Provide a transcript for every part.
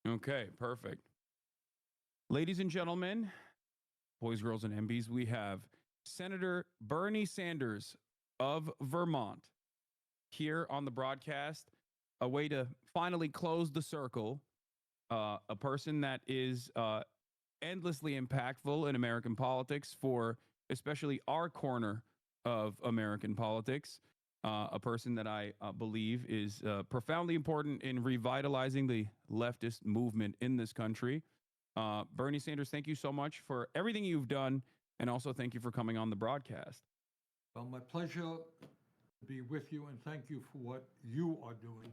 Okay, perfect. Ladies and gentlemen, boys, girls, and MBs, we have Senator Bernie Sanders of Vermont here on the broadcast. A way to finally close the circle. A person that is endlessly impactful in American politics for especially our corner of American politics. A person that I believe is profoundly important in revitalizing the leftist movement in this country. Bernie Sanders, thank you so much for everything you've done. And also, thank you for coming on the broadcast. Well, my pleasure to be with you, and thank you for what you are doing.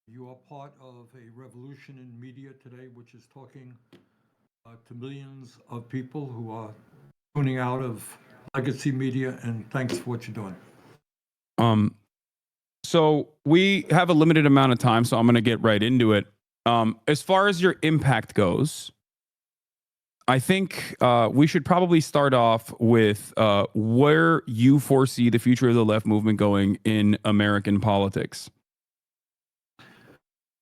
You are part of a revolution in media today, which is talking to millions of people who are tuning out of legacy media, and thanks for what you're doing. Um, so we have a limited amount of time, so I'm going to get right into it. As far as your impact goes, I think we should probably start off with where you foresee the future of the left movement going in American politics.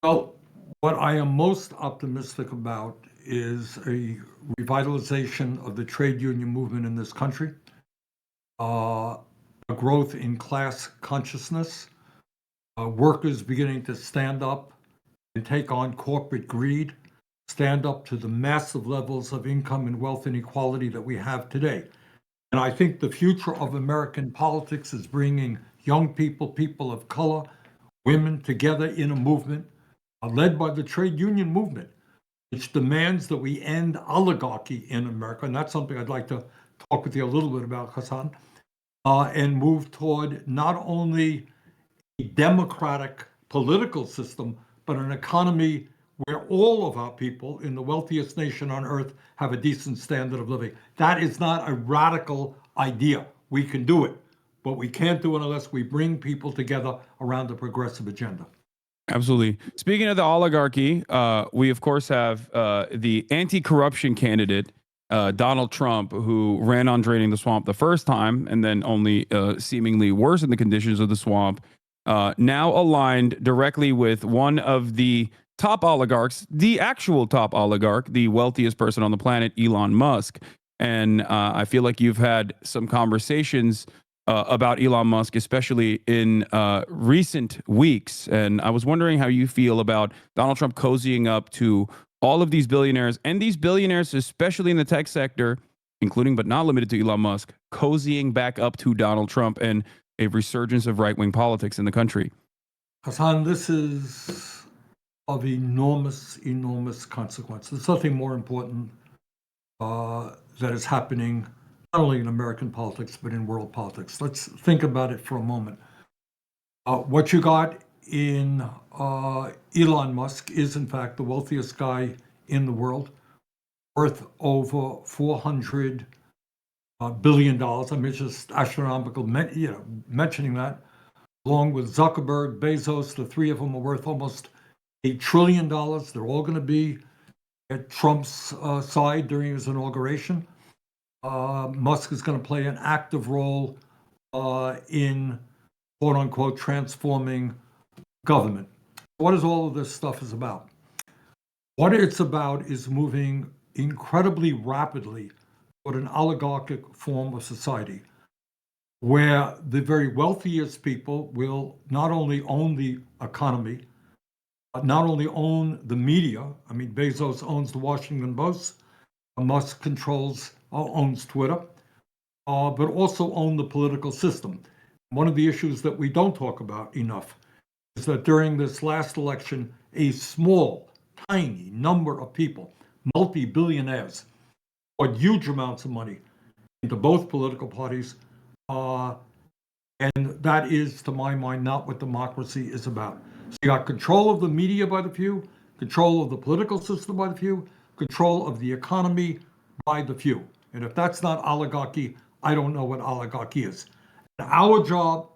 Well, what I am most optimistic about is a revitalization of the trade union movement in this country, a growth in class consciousness, workers beginning to stand up and take on corporate greed, stand up to the massive levels of income and wealth inequality that we have today. And I think the future of American politics is bringing young people, people of color, women together in a movement led by the trade union movement, which demands that we end oligarchy in America. And that's something I'd like to talk with you a little bit about, Hasan, and move toward not only a democratic political system, but an economy where all of our people in the wealthiest nation on earth have a decent standard of living. That is not a radical idea. We can do it, but we can't do it unless we bring people together around a progressive agenda. Absolutely. Speaking of the oligarchy, we of course have the anti-corruption candidate Donald Trump, who ran on draining the swamp the first time, and then only seemingly worsened the conditions of the swamp. Now aligned directly with one of the top oligarchs, the actual top oligarch, the wealthiest person on the planet, Elon Musk. And I feel like you've had some conversations about Elon Musk, especially in recent weeks. And I was wondering how you feel about Donald Trump cozying up to all of these billionaires, and these billionaires, especially in the tech sector, including but not limited to Elon Musk, cozying back up to Donald Trump and a resurgence of right wing politics in the country. Hasan, this is of enormous, enormous consequence. There's nothing more important that is happening not only in American politics, but in world politics. Let's think about it for a moment. What you got in Elon Musk is, in fact, the wealthiest guy in the world, worth over $400 billion. I mean, it's just astronomical, mentioning that. Along with Zuckerberg, Bezos, the three of them are worth almost $8 trillion. They're all going to be at Trump's side during his inauguration. Musk is going to play an active role in quote unquote transforming government. What is all of this stuff is about? What it's about is moving incredibly rapidly toward an oligarchic form of society where the very wealthiest people will not only own the economy, not only own the media. I mean, Bezos owns the Washington Post, Musk owns Twitter, but also own the political system. One of the issues that we don't talk about enough is that during this last election, a small, tiny number of people, multi-billionaires, poured huge amounts of money into both political parties. And that is, to my mind, not what democracy is about. So you got control of the media by the few, control of the political system by the few, control of the economy by the few. And if that's not oligarchy, I don't know what oligarchy is. And our job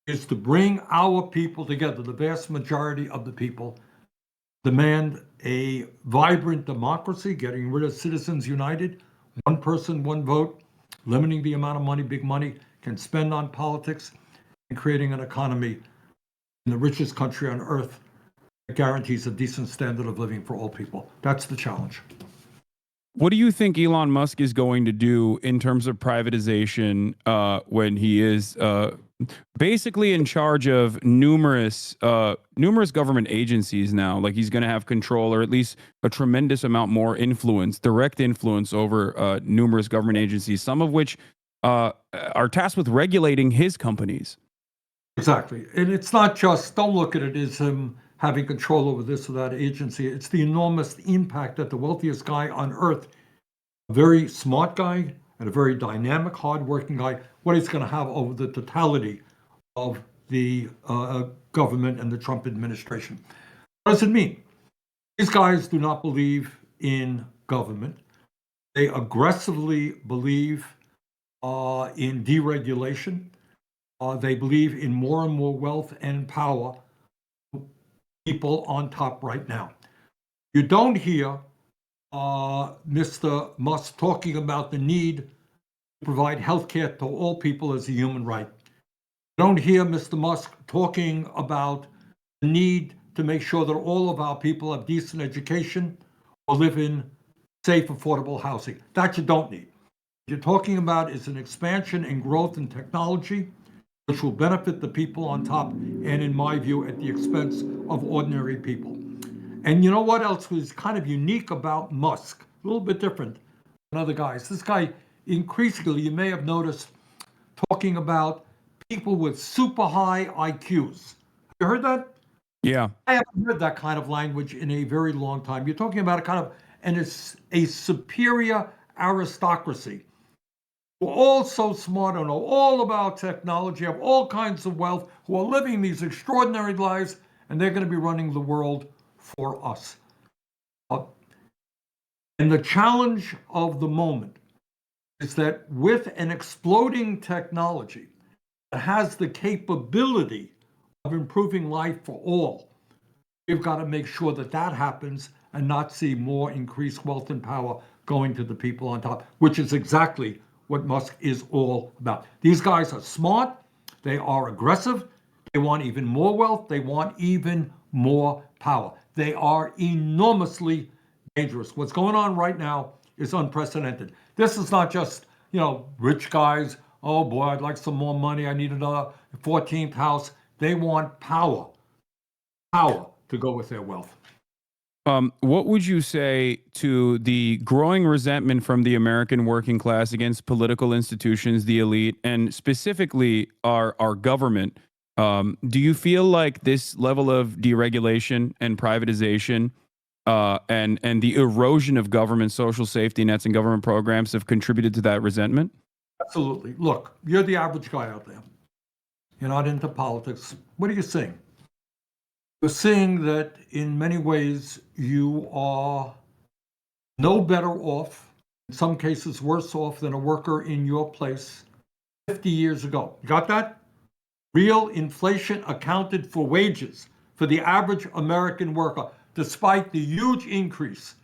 is to bring our people together, the vast majority of the people, demand a vibrant democracy, getting rid of Citizens United, one person, one vote, limiting the amount of money big money can spend on politics, and creating an economy in the richest country on earth that guarantees a decent standard of living for all people. That's the challenge. What do you think Elon Musk is going to do in terms of privatization when he is basically in charge of numerous government agencies now? Like he's going to have control, or at least a tremendous amount more influence, direct influence over numerous government agencies, some of which are tasked with regulating his companies. Exactly. And it's not just, don't look at it as him having control over this or that agency. It's the enormous impact that the wealthiest guy on earth, a very smart guy and a very dynamic, hardworking guy, what he's going to have over the totality of the government and the Trump administration. What does it mean? These guys do not believe in government. They aggressively believe in deregulation. They believe in more and more wealth and power people on top right now. You don't hear Mr. Musk talking about the need to provide health care to all people as a human right. You don't hear Mr. Musk talking about the need to make sure that all of our people have decent education or live in safe, affordable housing. That you don't need. What you're talking about is an expansion and growth in technology, which will benefit the people on top, and in my view, at the expense of ordinary people. And you know what else was kind of unique about Musk? A little bit different than other guys. This guy, increasingly, you may have noticed, talking about people with super high IQs. Have you heard that? Yeah. I haven't heard that kind of language in a very long time. You're talking about a kind of a superior aristocracy. We're all so smart and know all about technology, have all kinds of wealth, who are living these extraordinary lives, and they're going to be running the world for us. And the challenge of the moment is that with an exploding technology that has the capability of improving life for all, we've got to make sure that that happens and not see more increased wealth and power going to the people on top, which is exactly what Musk is all about. These guys are smart, they are aggressive, they want even more wealth, they want even more power. They are enormously dangerous. What's going on right now is unprecedented. This is not just, rich guys, oh boy, I'd like some more money, I need another 14th house. They want power to go with their wealth. What would you say to the growing resentment from the American working class against political institutions, the elite, and specifically our government? Do you feel like this level of deregulation and privatization and the erosion of government social safety nets and government programs have contributed to that resentment? Absolutely. Look, you're the average guy out there. You're not into politics. What are you seeing? You're seeing that in many ways you are no better off, in some cases worse off than a worker in your place 50 years ago. You got that? Real inflation accounted for wages for the average American worker, despite the huge increase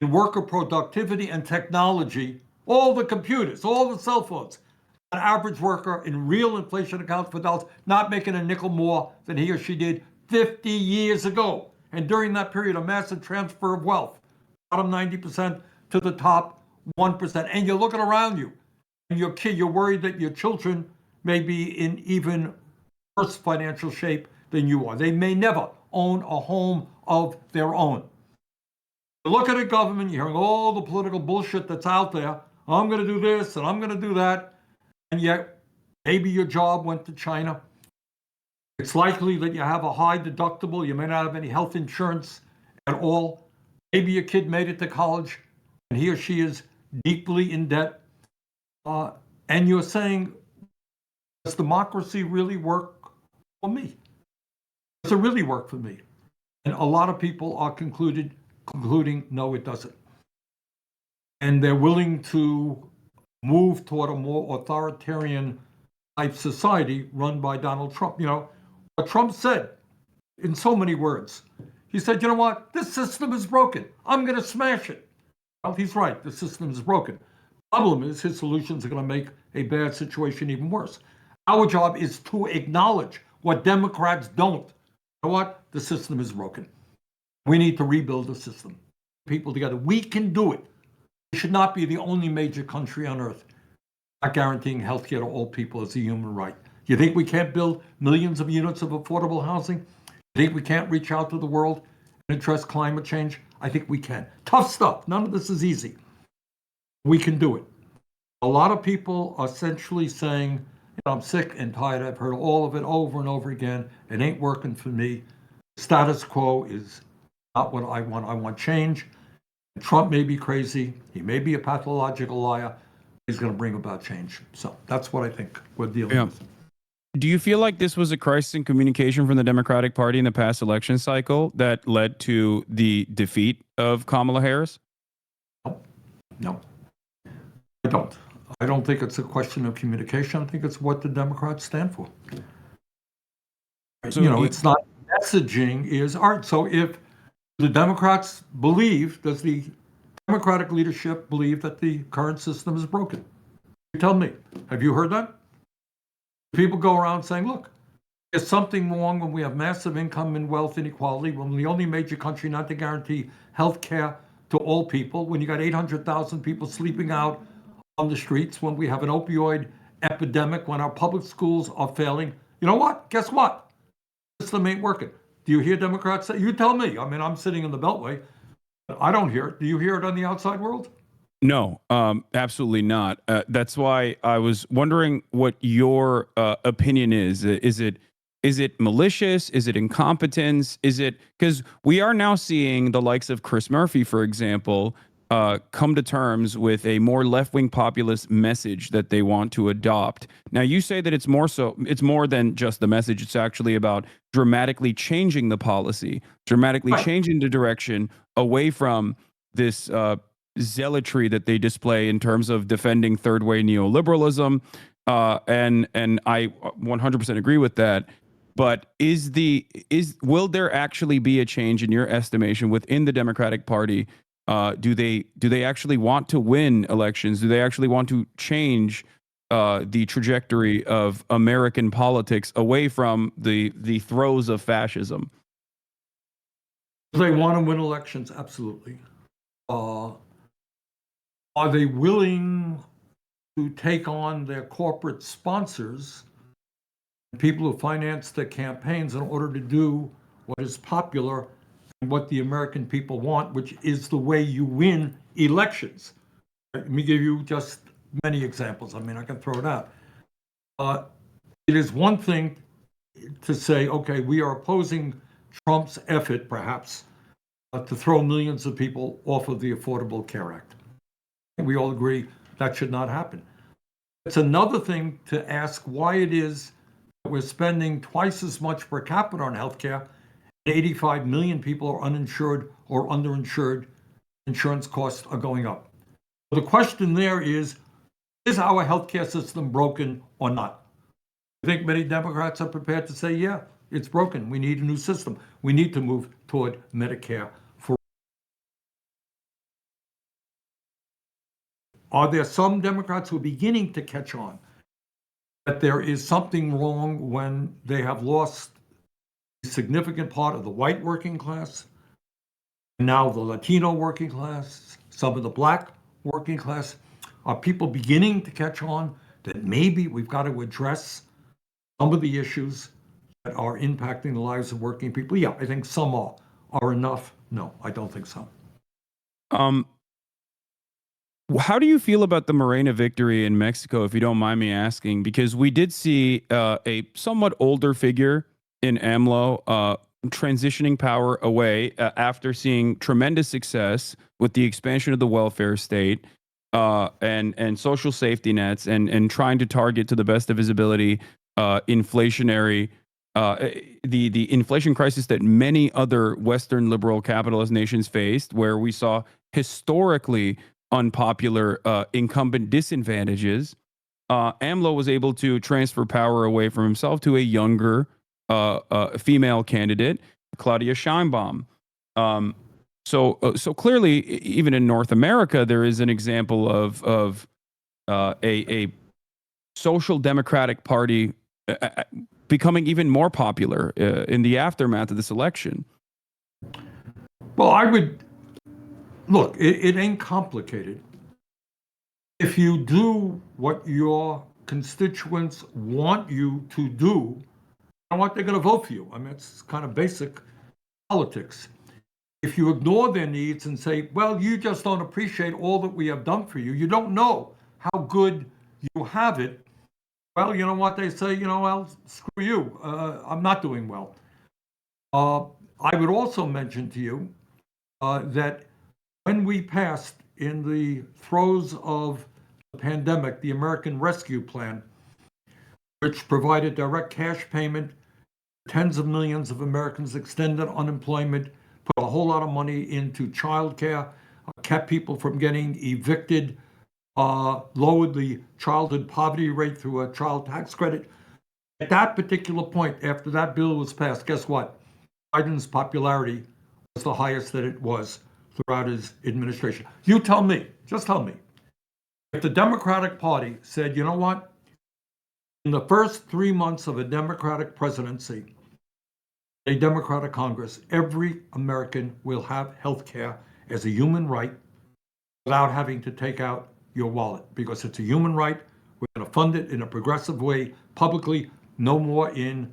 in worker productivity and technology, all the computers, all the cell phones. An average worker in real inflation accounts for dollars, not making a nickel more than he or she did 50 years ago. And during that period, a massive transfer of wealth, bottom 90% to the top 1%. And you're looking around you, and you're worried that your children may be in even worse financial shape than you are. They may never own a home of their own. You look at a government, you're hearing all the political bullshit that's out there. I'm going to do this and I'm going to do that. And yet, maybe your job went to China. It's likely that you have a high deductible. You may not have any health insurance at all. Maybe your kid made it to college and he or she is deeply in debt. And you're saying, does democracy really work for me? Does it really work for me? And a lot of people are concluding, no, it doesn't. And they're willing to move toward a more authoritarian type society run by Donald Trump. What Trump said in so many words, he said, you know what, this system is broken. I'm going to smash it. Well, he's right. The system is broken. Problem is his solutions are going to make a bad situation even worse. Our job is to acknowledge what Democrats don't. know what? The system is broken. We need to rebuild the system. People together. We can do it. We should not be the only major country on earth not guaranteeing health care to all people as a human right. You think we can't build millions of units of affordable housing? You think we can't reach out to the world and address climate change? I think we can. Tough stuff. None of this is easy. We can do it. A lot of people are essentially saying, you know, I'm sick and tired. I've heard all of it over and over again. It ain't working for me. Status quo is not what I want. I want change. Trump may be crazy. He may be a pathological liar. He's going to bring about change. So that's what I think we're dealing with. Do you feel like this was a crisis in communication from the Democratic Party in the past election cycle that led to the defeat of Kamala Harris? No, I don't. I don't think it's a question of communication. I think it's what the Democrats stand for. So, you know, it's not messaging is art. So if the Democrats believe, does the Democratic leadership believe that the current system is broken? You tell me. Have you heard that? People go around saying, look, there's something wrong when we have massive income and wealth inequality, when we're the only major country not to guarantee health care to all people, when you got 800,000 people sleeping out on the streets, when we have an opioid epidemic, when our public schools are failing. You know what? Guess what? The system ain't working. Do you hear Democrats say? You tell me. I mean, I'm sitting in the Beltway. I don't hear it. Do you hear it on the outside world? No, absolutely not. That's why I was wondering what your opinion is. Is it malicious? Is it incompetence? Is it because we are now seeing the likes of Chris Murphy, for example, come to terms with a more left-wing populist message that they want to adopt. Now, you say that it's more than just the message. It's actually about dramatically changing the policy, dramatically changing the direction away from this zealotry that they display in terms of defending third-way neoliberalism. And I 100% agree with that. But will there actually be a change in your estimation within the Democratic Party? Do they actually want to win elections? Do they actually want to change the trajectory of American politics away from the throes of fascism? They want to win elections, absolutely. Are they willing to take on their corporate sponsors, people who finance their campaigns in order to do what is popular and what the American people want, which is the way you win elections? Let me give you just many examples. I mean, I can throw it out. It is one thing to say, okay, we are opposing Trump's effort, perhaps, to throw millions of people off of the Affordable Care Act. We all agree that should not happen. It's another thing to ask why it is that we're spending twice as much per capita on healthcare. 85 million people are uninsured or underinsured. Insurance costs are going up. The question there is our healthcare system broken or not? I think many Democrats are prepared to say, yeah, it's broken. We need a new system. We need to move toward Medicare. Are there some Democrats who are beginning to catch on that there is something wrong when they have lost a significant part of the white working class, and now the Latino working class, some of the black working class? Are people beginning to catch on that maybe we've got to address some of the issues that are impacting the lives of working people? Yeah, I think some are. Are enough? No, I don't think so. How do you feel about the Morena victory in Mexico, if you don't mind me asking? Because we did see a somewhat older figure in AMLO transitioning power away after seeing tremendous success with the expansion of the welfare state and social safety nets and trying to target to the best of his ability inflationary the inflation crisis that many other Western liberal capitalist nations faced, where we saw historically unpopular incumbent disadvantages. AMLO was able to transfer power away from himself to a younger female candidate, Claudia Sheinbaum. So clearly, even in North America, there is an example of a social democratic party becoming even more popular in the aftermath of this election? Well, I would look, it ain't complicated. If you do what your constituents want you to do, I want they're going to vote for you. I mean, it's kind of basic politics. If you ignore their needs and say, well, you just don't appreciate all that we have done for you, you don't know how good you have it, well, you know what they say, well, screw you, I'm not doing well. I would also mention to you that when we passed in the throes of the pandemic, the American Rescue Plan, which provided direct cash payment, tens of millions of Americans, extended unemployment, put a whole lot of money into childcare, kept people from getting evicted, lowered the childhood poverty rate through a child tax credit. At that particular point, after that bill was passed, guess what? Biden's popularity was the highest that it was throughout his administration. You tell me, just tell me, if the Democratic Party said, you know what, in the first 3 months of a Democratic presidency, a Democratic Congress, every American will have health care as a human right without having to take out your wallet, because it's a human right. We're going to fund it in a progressive way, publicly, no more in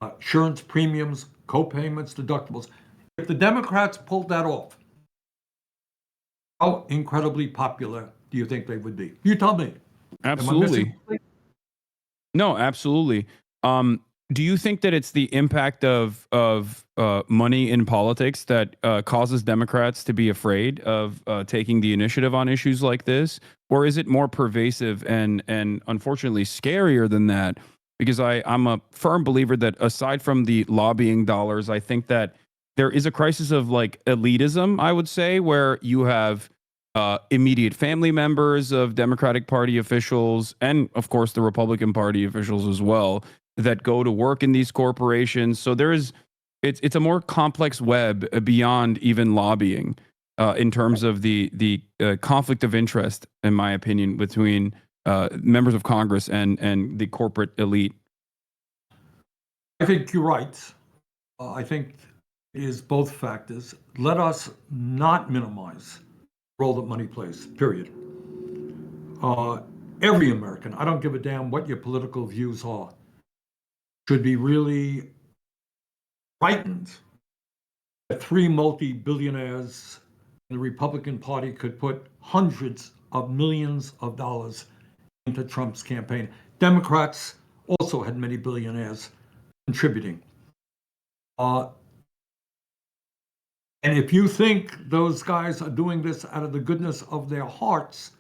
insurance premiums, co-payments, deductibles. If the Democrats pulled that off, how incredibly popular do you think they would be? You tell me. Absolutely. No, absolutely. Do you think that it's the impact of money in politics that causes Democrats to be afraid of taking the initiative on issues like this, or is it more pervasive and unfortunately scarier than that? Because I'm a firm believer that aside from the lobbying dollars, I think that there is a crisis of like elitism, I would say, where you have immediate family members of Democratic Party officials and, of course, the Republican Party officials as well that go to work in these corporations. So it's a more complex web beyond even lobbying in terms of the conflict of interest, in my opinion, between members of Congress and the corporate elite. I think you're right. I think it is both factors. Let us not minimize the role that money plays, period. Every American, I don't give a damn what your political views are, should be really frightened that three multi-billionaires in the Republican Party could put hundreds of millions of dollars into Trump's campaign. Democrats also had many billionaires contributing. And if you think those guys are doing this out of the goodness of their hearts,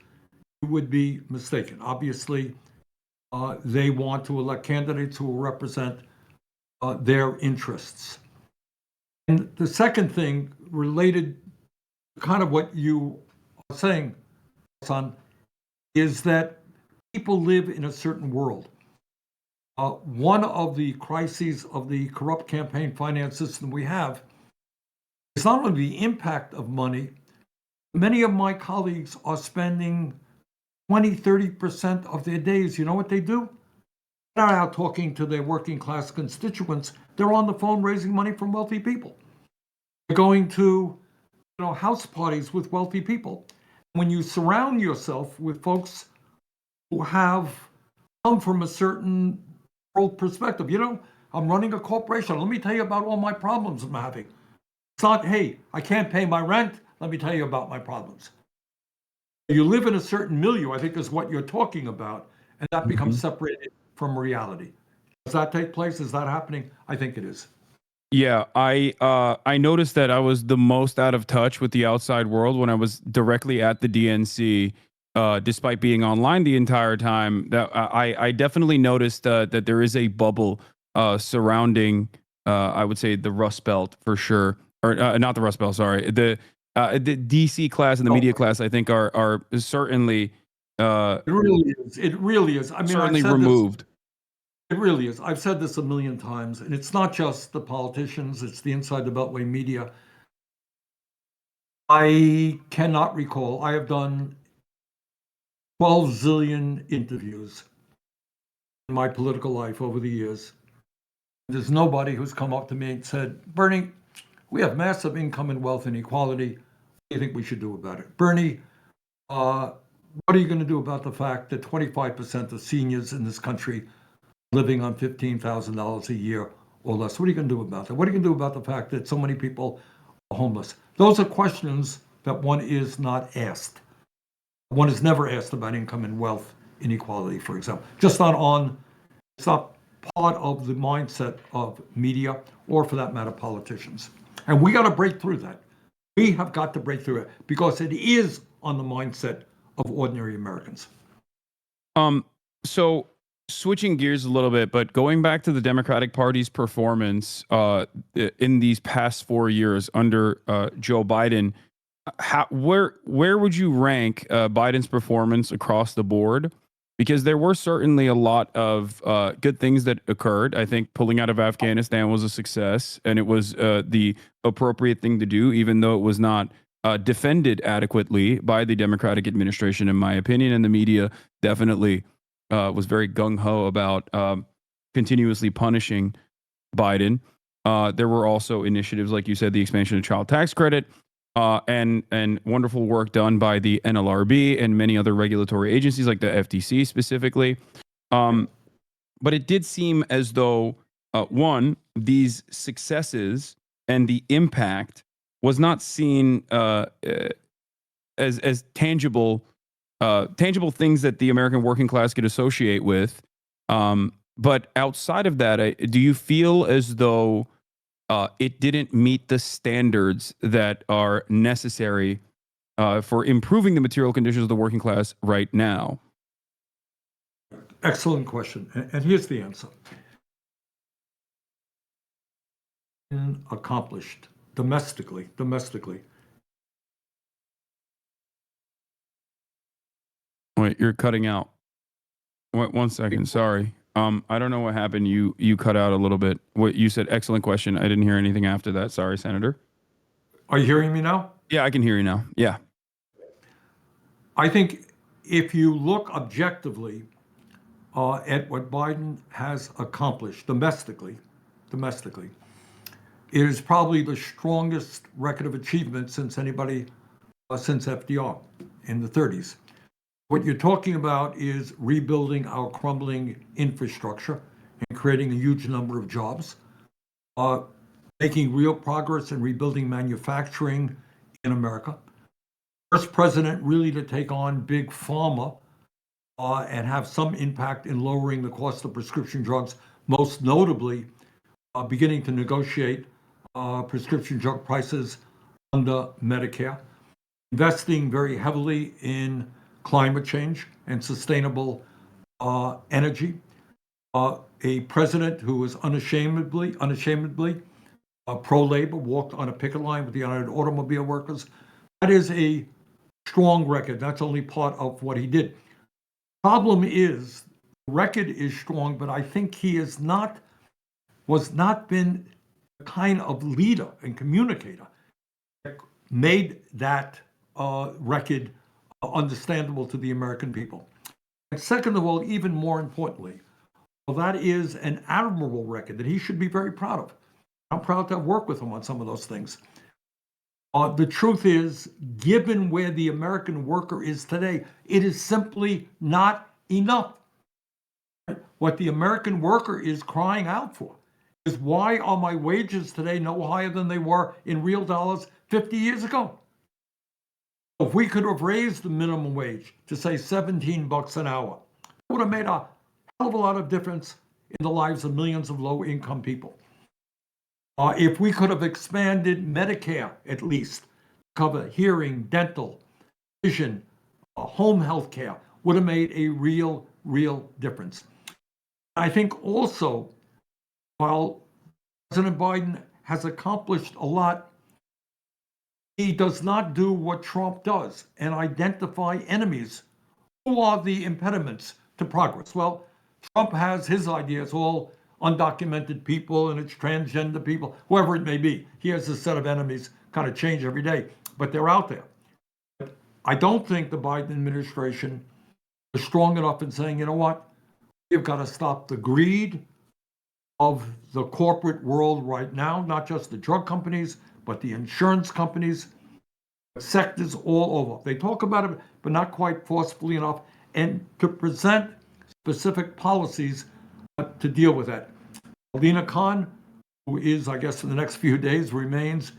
you would be mistaken. Obviously, they want to elect candidates who will represent their interests. And the second thing related to kind of what you are saying, Hasan, is that people live in a certain world. One of the crises of the corrupt campaign finance system we have is not only the impact of money. Many of my colleagues are spending 20, 30% of their days. You know what they do? They're not out talking to their working class constituents. They're on the phone raising money from wealthy people. They're going to house parties with wealthy people. When you surround yourself with folks who have come from a certain world perspective, I'm running a corporation. Let me tell you about all my problems I'm having. It's not, hey, I can't pay my rent. Let me tell you about my problems. You live in a certain milieu, I think is what you're talking about, and that becomes separated from reality. Does that take place? Is that happening? I think it is. Yeah, I noticed that I was the most out of touch with the outside world when I was directly at the DNC, despite being online the entire time. That I definitely noticed that there is a bubble surrounding, I would say, the Rust Belt for sure, or not the Rust Belt. Sorry, the DC class and the media class. I think are certainly It really is. It really is. I mean, certainly removed. It really is. I've said this a million times, and it's not just the politicians, it's the inside the Beltway media. I cannot recall. I have done 12 zillion interviews in my political life over the years. There's nobody who's come up to me and said, Bernie, we have massive income and wealth inequality. What do you think we should do about it? Bernie, what are you going to do about the fact that 25% of seniors in this country living on $15,000 a year or less? What are you going to do about that? What are you going to do about the fact that so many people are homeless? Those are questions that one is not asked. One is never asked about income and wealth inequality, for example. Just not on, it's not part of the mindset of media or, for that matter, politicians. And we got to break through that. We have got to break through it because it is on the mindset of ordinary Americans. So switching gears a little bit, but going back to the Democratic Party's performance in these past 4 years under Joe Biden, where would you rank Biden's performance across the board? Because there were certainly a lot of good things that occurred. I think pulling out of Afghanistan was a success, and it was the appropriate thing to do, even though it was not defended adequately by the Democratic administration, in my opinion. And the media definitely was very gung-ho about continuously punishing Biden. There were also initiatives, like you said, the expansion of child tax credit, and wonderful work done by the NLRB and many other regulatory agencies like the FTC specifically. But it did seem as though, one, these successes and the impact was not seen as tangible things that the American working class could associate with. But outside of that, do you feel as though it didn't meet the standards that are necessary for improving the material conditions of the working class right now? Excellent question. And here's the answer. Accomplished domestically. Wait, you're cutting out. Wait, 1 second. Sorry. I don't know what happened. You cut out a little bit. What you said, excellent question. I didn't hear anything after that. Sorry, Senator. Are you hearing me now? Yeah, I can hear you now. Yeah. I think if you look objectively at what Biden has accomplished domestically, it is probably the strongest record of achievement since anybody, since FDR in the 30s. What you're talking about is rebuilding our crumbling infrastructure and creating a huge number of jobs, making real progress in rebuilding manufacturing in America. First president really to take on big pharma and have some impact in lowering the cost of prescription drugs, most notably beginning to negotiate prescription drug prices under Medicare, investing very heavily in climate change and sustainable energy. A president who was unashamedly pro-labor, walked on a picket line with the United Automobile Workers. That is a strong record. That's only part of what he did. Problem is, the record is strong, but I think he was not been the kind of leader and communicator that made that record understandable to the American people. And second of all, even more importantly, well, that is an admirable record that he should be very proud of. I'm proud to have worked with him on some of those things. The truth is, given where the American worker is today, it is simply not enough. What the American worker is crying out for is, why are my wages today no higher than they were in real dollars 50 years ago? If we could have raised the minimum wage to say $17 an hour, it would have made a hell of a lot of difference in the lives of millions of low-income people. If we could have expanded Medicare, at least, cover hearing, dental, vision, home health care, would have made a real difference. I think also, while President Biden has accomplished a lot, he does not do what Trump does and identify enemies. Who are the impediments to progress? Well, Trump has his ideas, all undocumented people and it's transgender people, whoever it may be. He has a set of enemies, kind of change every day, but they're out there. But I don't think the Biden administration is strong enough in saying, you know what, we've got to stop the greed of the corporate world right now, not just the drug companies, but the insurance companies, sectors all over. They talk about it, but not quite forcefully enough, and to present specific policies to deal with that. Alina Khan, who is, I guess, in the next few days, remains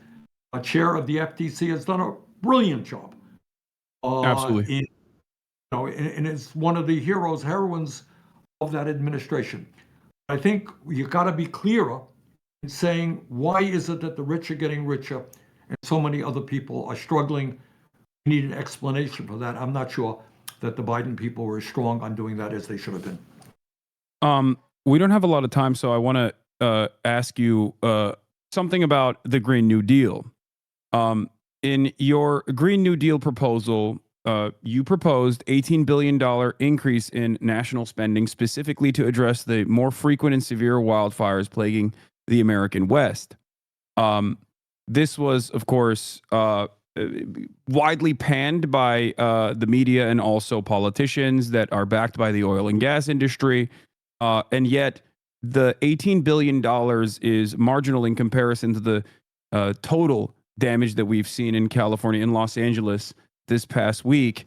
a chair of the FTC, has done a brilliant job. Absolutely. And is one of the heroines of that administration. I think you got to be clearer in saying, why is it that the rich are getting richer and so many other people are struggling? We need an explanation for that. I'm not sure that the Biden people were as strong on doing that as they should have been. We don't have a lot of time, so I want to ask you something about the Green New Deal. In your Green New Deal proposal, you proposed $18 billion increase in national spending specifically to address the more frequent and severe wildfires plaguing the American West. This was, of course, widely panned by the media and also politicians that are backed by the oil and gas industry. And yet, the $18 billion is marginal in comparison to the total damage that we've seen in California and Los Angeles this past week.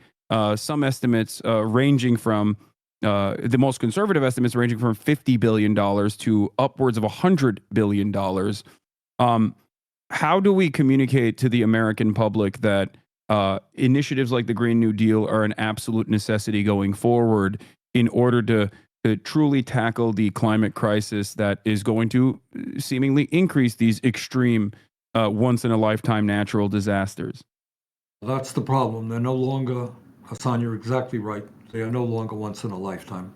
Some estimates ranging from the most conservative estimates ranging from $50 billion to upwards of $100 billion. How do we communicate to the American public that initiatives like the Green New Deal are an absolute necessity going forward in order to truly tackle the climate crisis that is going to seemingly increase these extreme once-in-a-lifetime natural disasters? That's the problem. They're no longer, Hasan, you're exactly right. They are no longer once in a lifetime.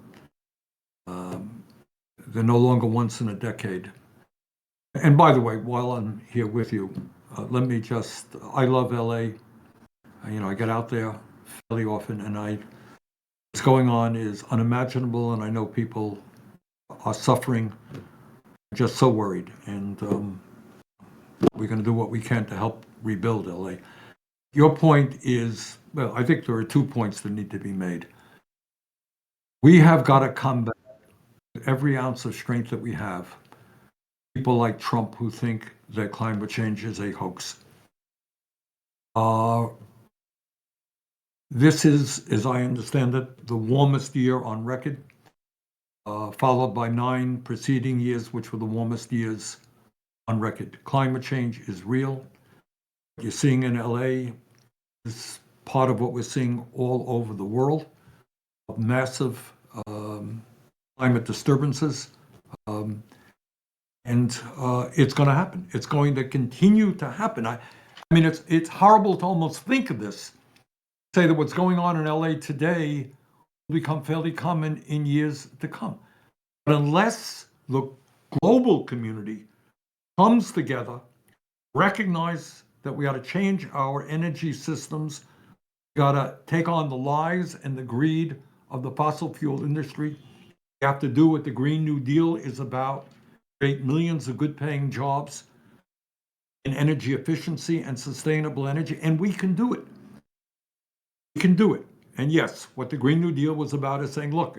They're no longer once in a decade. And by the way, while I'm here with you, let me just, I love LA. I get out there fairly often, and what's going on is unimaginable, and I know people are suffering, just so worried. And we're going to do what we can to help rebuild LA. Your point is, well, I think there are 2 points that need to be made. We have got to combat with every ounce of strength that we have people like Trump who think that climate change is a hoax. This is, as I understand it, the warmest year on record, followed by 9 preceding years, which were the warmest years on record. Climate change is real. What you're seeing in LA is part of what we're seeing all over the world, of massive climate disturbances. And it's going to happen. It's going to continue to happen. I mean, it's horrible to almost think of this, say that what's going on in LA today will become fairly common in years to come. But unless the global community comes together, recognize that we got to change our energy systems, we got to take on the lies and the greed of the fossil fuel industry. We have to do what the Green New Deal is about, create millions of good-paying jobs in energy efficiency and sustainable energy, and we can do it. We can do it. And yes, what the Green New Deal was about is saying, look,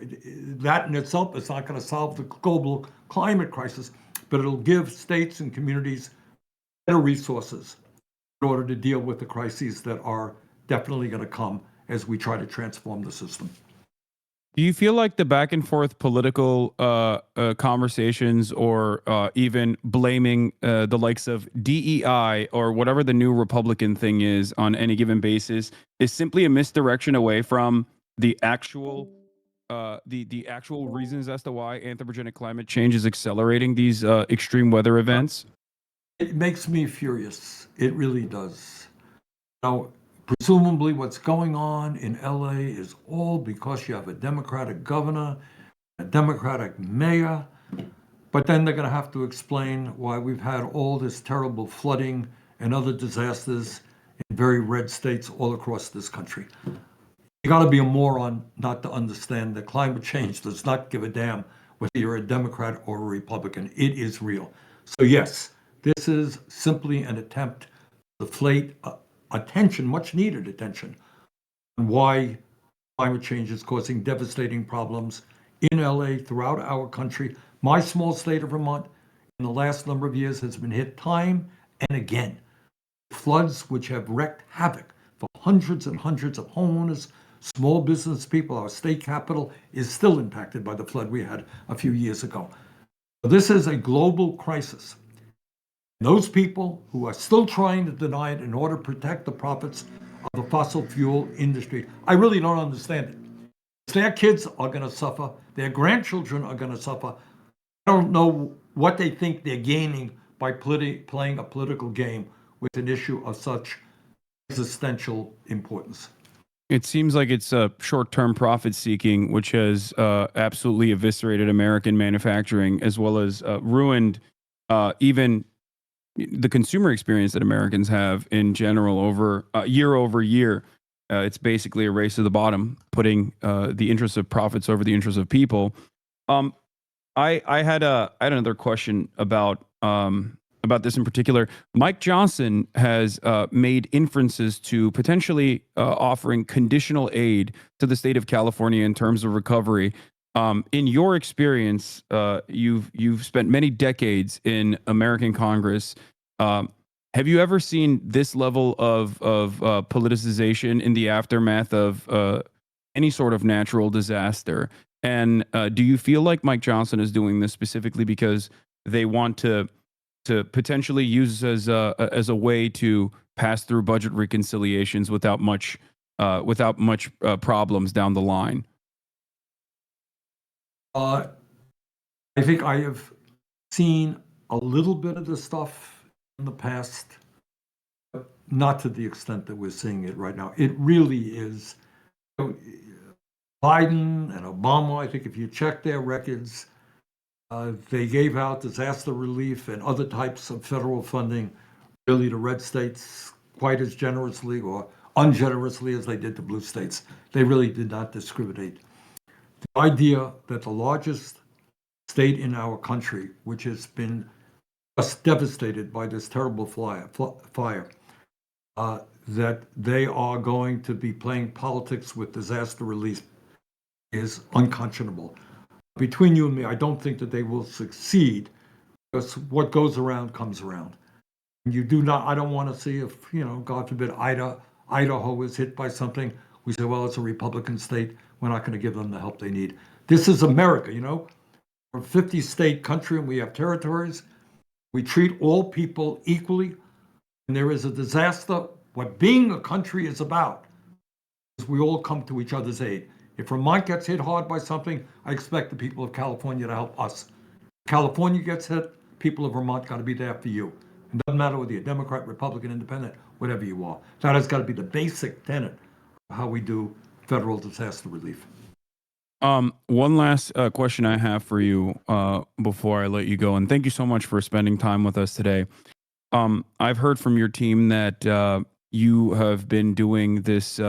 that in itself is not going to solve the global climate crisis, but it'll give states and communities better resources in order to deal with the crises that are definitely going to come as we try to transform the system. Do you feel like the back and forth political conversations or even blaming the likes of DEI or whatever the new Republican thing is on any given basis is simply a misdirection away from the actual the actual reasons as to why anthropogenic climate change is accelerating these extreme weather events? It makes me furious. It really does. Now, presumably what's going on in LA is all because you have a Democratic governor, a Democratic mayor, but then they're going to have to explain why we've had all this terrible flooding and other disasters in very red states all across this country. You got to be a moron not to understand that climate change does not give a damn whether you're a Democrat or a Republican. It is real. So yes, this is simply an attempt to deflate attention, much needed attention, on why climate change is causing devastating problems in LA, throughout our country, My small state of Vermont, in the last number of years, has been hit time and again. Floods which have wreaked havoc for hundreds and hundreds of homeowners, small business people. Our state capital is still impacted by the flood we had a few years ago. This is a global crisis. Those people who are still trying to deny it in order to protect the profits of the fossil fuel industry, I really don't understand it. Their kids are going to suffer. Their grandchildren are going to suffer. I don't know what they think they're gaining by playing a political game with an issue of such existential importance. It seems like it's short-term profit seeking, which has absolutely eviscerated American manufacturing, as well as ruined even the consumer experience that Americans have in general over year. It's basically a race to the bottom, putting the interests of profits over the interests of people. I had another question about this in particular. Mike Johnson has made inferences to potentially offering conditional aid to the state of California in terms of recovery. In your experience, you've spent many decades in American Congress. Have you ever seen this level of politicization in the aftermath of any sort of natural disaster? And do you feel like Mike Johnson is doing this specifically because they want to potentially use as a way to pass through budget reconciliations without much problems down the line? I think I have seen a little bit of this stuff in the past, but not to the extent that we're seeing it right now. It really is. Biden and Obama, I think if you check their records, they gave out disaster relief and other types of federal funding really to red states quite as generously or ungenerously as they did to blue states. They really did not discriminate. The idea that the largest state in our country, which has been just devastated by this terrible fire, that they are going to be playing politics with disaster relief is unconscionable. Between you and me, I don't think that they will succeed, because what goes around comes around. You do not, I don't want to see if, God forbid, Idaho is hit by something. We say, well, it's a Republican state. We're not going to give them the help they need. This is America, We're a 50-state country and we have territories. We treat all people equally. And there is a disaster. What being a country is about is we all come to each other's aid. If Vermont gets hit hard by something, I expect the people of California to help us. If California gets hit, people of Vermont got to be there for you. It doesn't matter whether you're Democrat, Republican, Independent, whatever you are. That has got to be the basic tenet of how we do federal disaster relief. One last question I have for you before I let you go, and thank you so much for spending time with us today. I've heard from your team that you have been doing this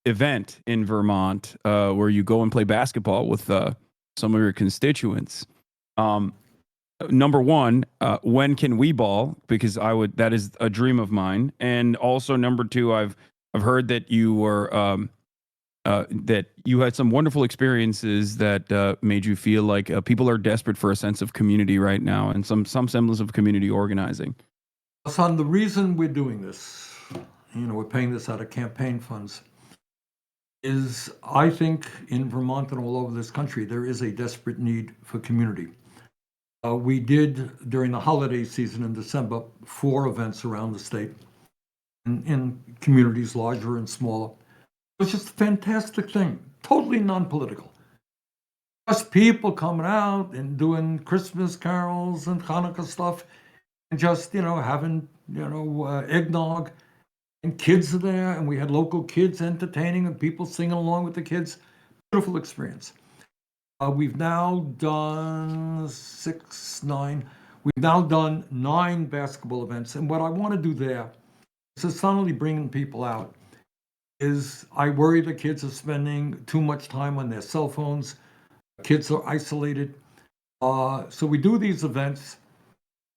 event in Vermont where you go and play basketball with some of your constituents. Number one, when can we ball? Because that is a dream of mine. And also number two, I've heard that you were that you had some wonderful experiences that made you feel like people are desperate for a sense of community right now and some semblance of community organizing. Hasan, the reason we're doing this, we're paying this out of campaign funds, is I think in Vermont and all over this country, there is a desperate need for community. We did, during the holiday season in December, 4 events around the state in communities larger and smaller. It was just a fantastic thing, totally non-political. Just people coming out and doing Christmas carols and Hanukkah stuff and just, having, eggnog. And kids are there, and we had local kids entertaining and people singing along with the kids. Beautiful experience. We've now done 9 basketball events. And what I want to do there is not only bringing people out, is I worry the kids are spending too much time on their cell phones. Kids are isolated. So we do these events,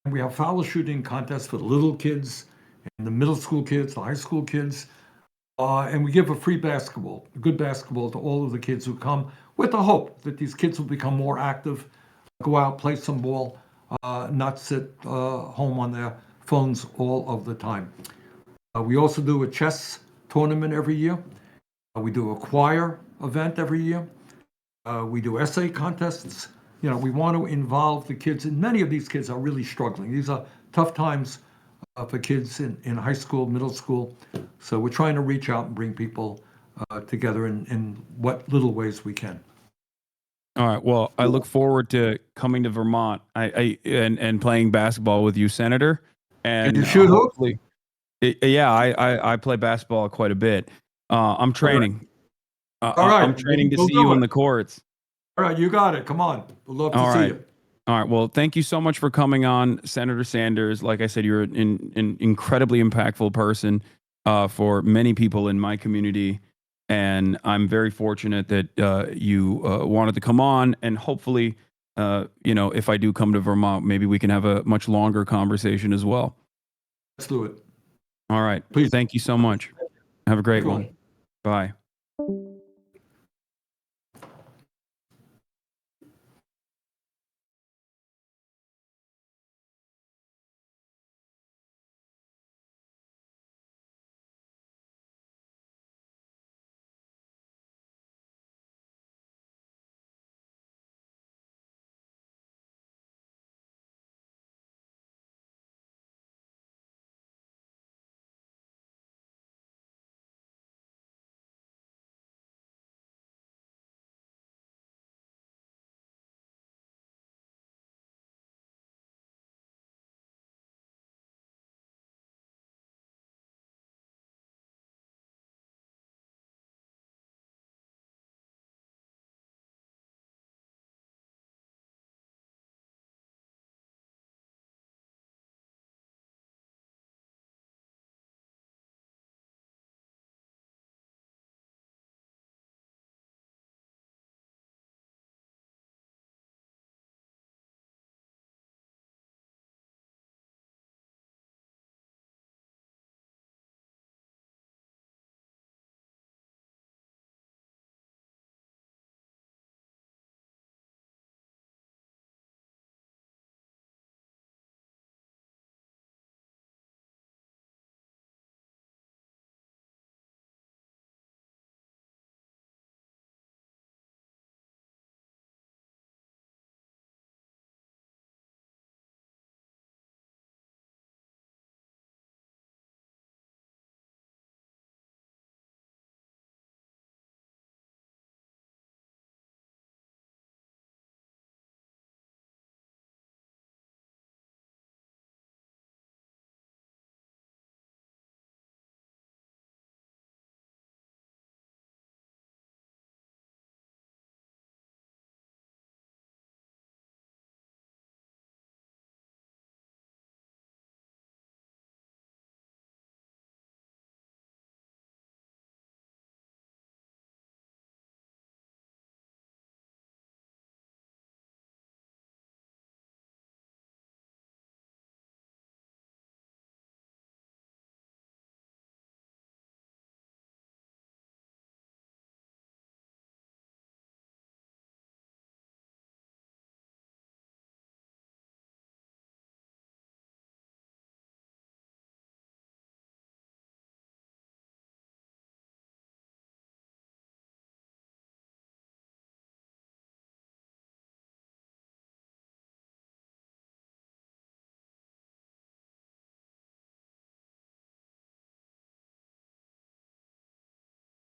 and we have foul shooting contests for the little kids, and the middle school kids, the high school kids. And we give a free good basketball to all of the kids who come, with the hope that these kids will become more active, go out, play some ball, not sit home on their phones all of the time. We also do a chess tournament every year. We do a choir event every year. We do essay contests. We want to involve the kids, and many of these kids are really struggling. These are tough times for kids in high school, middle school. So we're trying to reach out and bring people together in what little ways we can. All right. Well, I look forward to coming to Vermont and playing basketball with you, Senator. Can And you shoot hoops? hopefully, yeah, I play basketball quite a bit. I'm training. All right. I'm training to We'll see you do on it. the courts. All right, you got it. Come on. We'd love to All see right. you. All right. Well, thank you so much for coming on, Senator Sanders. Like I said, you're an incredibly impactful person for many people in my community. And I'm very fortunate that you wanted to come on. And hopefully, if I do come to Vermont, maybe we can have a much longer conversation as well. Let's do it. All right. Please. Thank you so much. Have a great one. Bye.